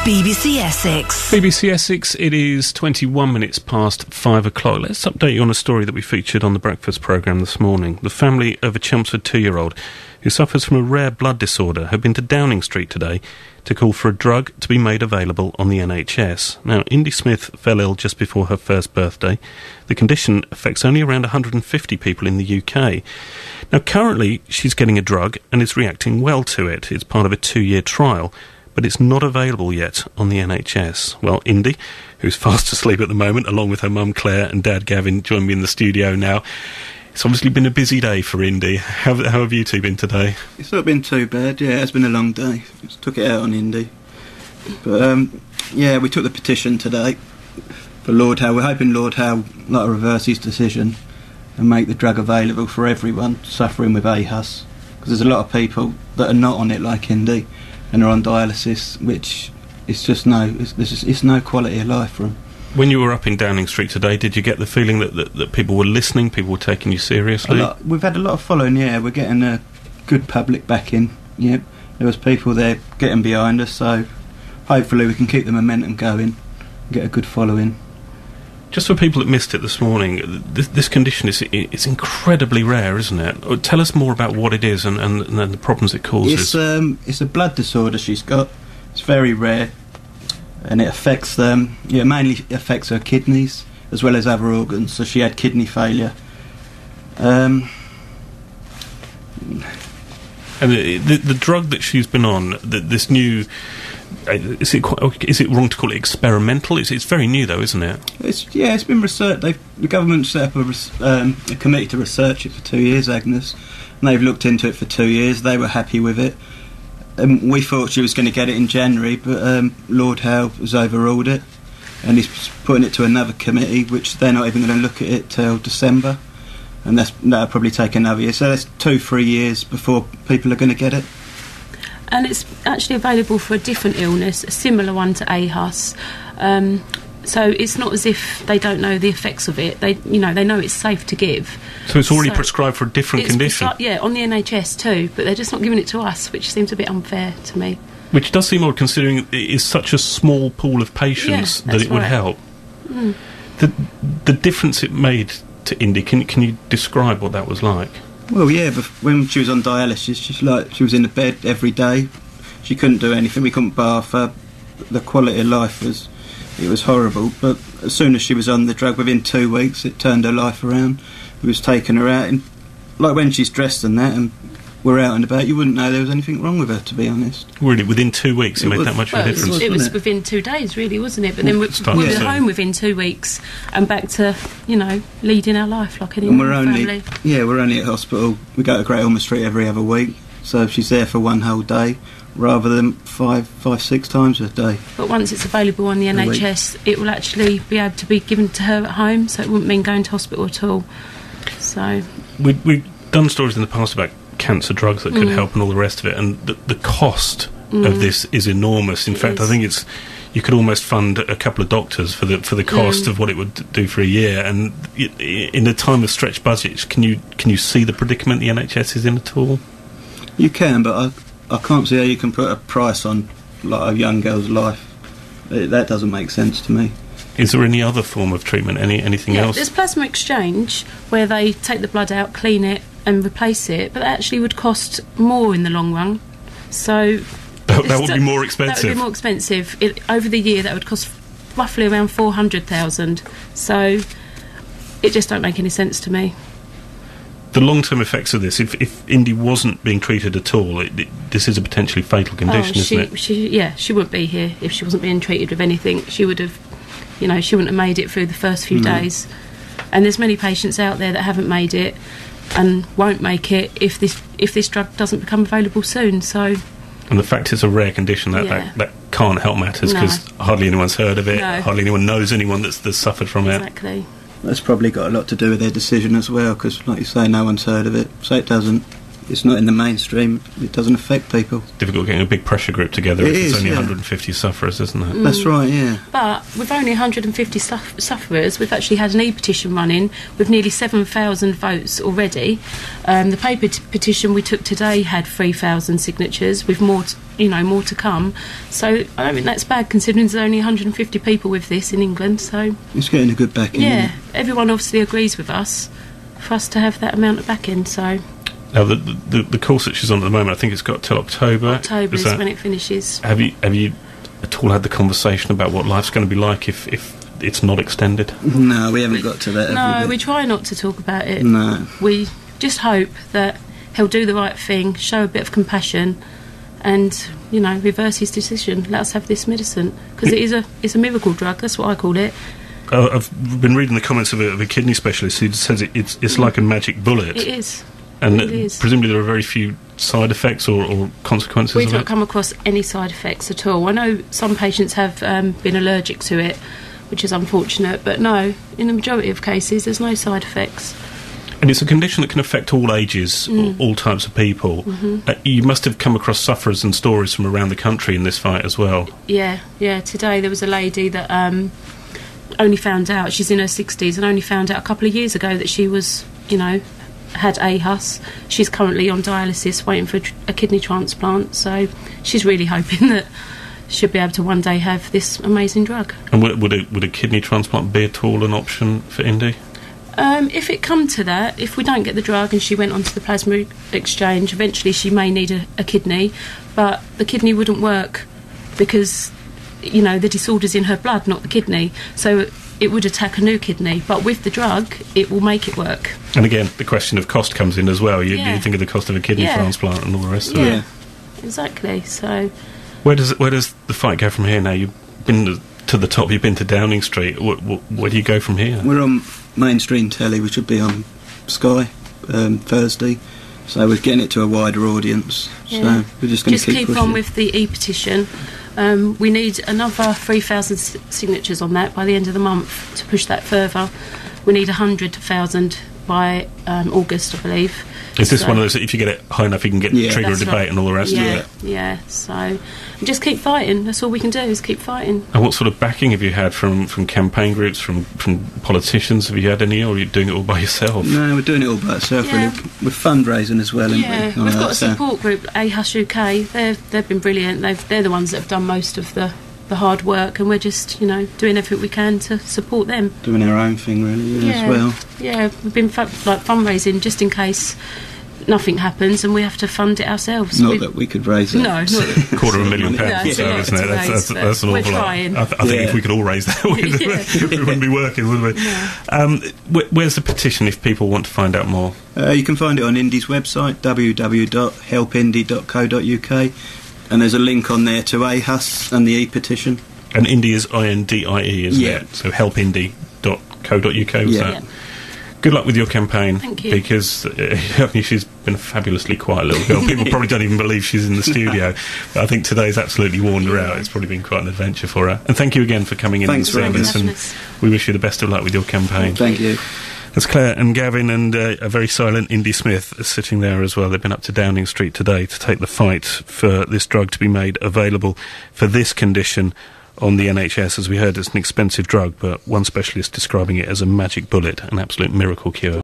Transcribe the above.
BBC Essex. BBC Essex, it is 21 minutes past 5 o'clock. Let's update you on a story that we featured on the breakfast programme this morning. The family of a Chelmsford 2-year-old who suffers from a rare blood disorder have been to Downing Street today to call for a drug to be made available on the NHS. Now, Indy Smith fell ill just before her first birthday. The condition affects only around 150 people in the UK. Now, currently, she's getting a drug and is reacting well to it. It's part of a 2-year trial, but it's not available yet on the NHS. Well, Indy, who's fast asleep at the moment, along with her mum Clare and dad Gavin, join me in the studio now. It's obviously been a busy day for Indy. How have you two been today? It's not been too bad, yeah. It's been a long day. Just took it out on Indy. But, yeah, we took the petition today for Lord Howe. We're hoping Lord Howe will reverse his decision and make the drug available for everyone suffering with AHUS. Because there's a lot of people that are not on it like Indy and are on dialysis, which is just it's no quality of life for them. When you were up in Downing Street today, did you get the feeling that people were listening, people were taking you seriously? We've had a lot of following, yeah. We're getting a good public backing, yeah. There was people there getting behind us, so hopefully we can keep the momentum going and get a good following. Just for people that missed it this morning, this condition is incredibly rare, isn't it? Tell us more about what it is and the problems it causes. It's a blood disorder she's got. It's very rare, and it affects mainly affects her kidneys as well as other organs. So she had kidney failure. And the drug that she's been on, this new. Is it wrong to call it experimental? It's very new, though, isn't it? It's been researched. The government set up a committee to research it for 2 years, Agnes, and they've looked into it for 2 years. They were happy with it. We thought she was going to get it in January, but Lord Howe has overruled it, and he's putting it to another committee, which they're not even going to look at it till December, and that'll probably take another year. So that's 2-3 years before people are going to get it. And it's actually available for a different illness, a similar one to AHUS. So it's not as if they don't know the effects of it. They know it's safe to give. So it's already prescribed for a different condition? Yeah, on the NHS too, but they're just not giving it to us, which seems a bit unfair to me. Which does seem odd, considering it is such a small pool of patients that it would help. Mm. The difference it made to Indy, can you describe what that was like? Well, yeah, but when she was on dialysis, she was in the bed every day. She couldn't do anything. We couldn't bath her. The quality of life was horrible. But as soon as she was on the drug, within 2 weeks, it turned her life around. We was taking her out, and like when she's dressed and that, and we're out and about, you wouldn't know there was anything wrong with her, to be honest. Really, within 2 weeks, it made that much of a difference? It was within 2 days, really, wasn't it? But then we were home within 2 weeks and back to, leading our life like any other family. Yeah, we're only at hospital. We go to Great Ormond Street every other week, so she's there for one whole day rather than 5-6 times a day. But once it's available on the NHS, it will actually be able to be given to her at home, so it wouldn't mean going to hospital at all. So we've done stories in the past about cancer drugs that could help and all the rest of it, and the cost of this is enormous. In fact, I think you could almost fund a couple of doctors for the cost of what it would do for a year. And in a time of stretched budgets, can you see the predicament the NHS is in at all? You can, but I can't see how you can put a price on like a young girl's life. That doesn't make sense to me. Is there any other form of treatment? Anything else? There's plasma exchange, where they take the blood out, clean it, and replace it, but that actually would cost more in the long run. So that would be more expensive. That would be more expensive. Over the year, that would cost roughly around 400,000. So it just don't make any sense to me. The long-term effects of this, if Indy wasn't being treated at all, this is a potentially fatal condition, isn't it? She wouldn't be here if she wasn't being treated with anything. She would have, she wouldn't have made it through the first few days. And there's many patients out there that haven't made it and won't make it if this drug doesn't become available soon. So, and the fact it's a rare condition that can't help matters, because hardly anyone's heard of it. No. Hardly anyone knows anyone that's suffered from it. Exactly. That's probably got a lot to do with their decision as well, because, like you say, no one's heard of it, so it doesn't it's not in the mainstream, it doesn't affect people. Difficult getting a big pressure group together if there's only yeah. 150 sufferers, isn't it? That's right, yeah. But with only 150 sufferers, we've actually had an e-petition running with nearly 7,000 votes already. The paper petition we took today had 3,000 signatures, with more to come. So I don't think that's bad, considering there's only 150 people with this in England. So it's getting a good backing. Yeah, everyone obviously agrees with us for us to have that amount of backing. So now the course that she's on at the moment, I think it's got till October. October is when it finishes. Have you at all had the conversation about what life's going to be like if it's not extended? No, we haven't got to that. No, we try not to talk about it. No, we just hope that he'll do the right thing, show a bit of compassion, and reverse his decision. Let us have this medicine, because it's a miracle drug. That's what I call it. I've been reading the comments of a kidney specialist who says it's like a magic bullet. It is. And it is. Presumably there are very few side effects or consequences We've of not it? come across any side effects at all. I know some patients have been allergic to it, which is unfortunate, but no, in the majority of cases there's no side effects. And it's a condition that can affect all ages, all types of people. Mm-hmm. You must have come across sufferers and stories from around the country in this fight as well. Yeah. Today there was a lady that only found out, she's in her 60s, and only found out a couple of years ago that she was, had AHUS. She's currently on dialysis waiting for a kidney transplant, so she's really hoping that she'll be able to one day have this amazing drug. And would a kidney transplant be at all an option for Indy? If it come to that, if we don't get the drug and she went onto the plasma exchange, eventually she may need a kidney, but the kidney wouldn't work because the disorder's in her blood, not the kidney, so it would attack a new kidney. But with the drug, it will make it work. And again, the question of cost comes in as well. You think of the cost of a kidney transplant and all the rest of it. Yeah, exactly. So where does the fight go from here now? You've been to the top, you've been to Downing Street. Where do you go from here? We're on mainstream telly, we should be on Sky Thursday, so we're getting it to a wider audience. So we're just going to keep pushing. On with the e-petition. We need another 3,000 signatures on that by the end of the month to push that further. We need 100,000 by August, I believe. Is this one of those that if you get it high enough you can trigger a debate and all the rest of it? Yeah, so just keep fighting. That's all we can do, is keep fighting. And what sort of backing have you had from campaign groups, from politicians? Have you had any, or are you doing it all by yourself? No, we're doing it all by ourselves, really. We're fundraising as well, aren't we? We've got a support group, AHUS UK. They've been brilliant. They're the ones that have done most of the hard work, and we're just doing everything we can to support them. Doing our own thing, really, as well. Yeah, we've been fundraising just in case nothing happens and we have to fund it ourselves. Not that we could raise it. No, not £250,000 or so, isn't it? That's an awful lot. I think if we could all raise that, we wouldn't be working, would we? No. Where's the petition if people want to find out more? You can find it on Indy's website, www.helpindy.co.uk, and there's a link on there to AHUS and the e-petition. And Indy is INDIE, isn't it? So helpindy.co.uk, was that? Good luck with your campaign. Thank you. Because she's been a fabulously quiet little girl. People probably don't even believe she's in the studio. But I think today's absolutely worn her out. It's probably been quite an adventure for her. And thank you again for coming in and seeing us. And we wish you the best of luck with your campaign. Thank you. That's Claire and Gavin and a very silent Indy Smith sitting there as well. They've been up to Downing Street today to take the fight for this drug to be made available for this condition on the NHS. As we heard, it's an expensive drug, but one specialist describing it as a magic bullet, an absolute miracle cure.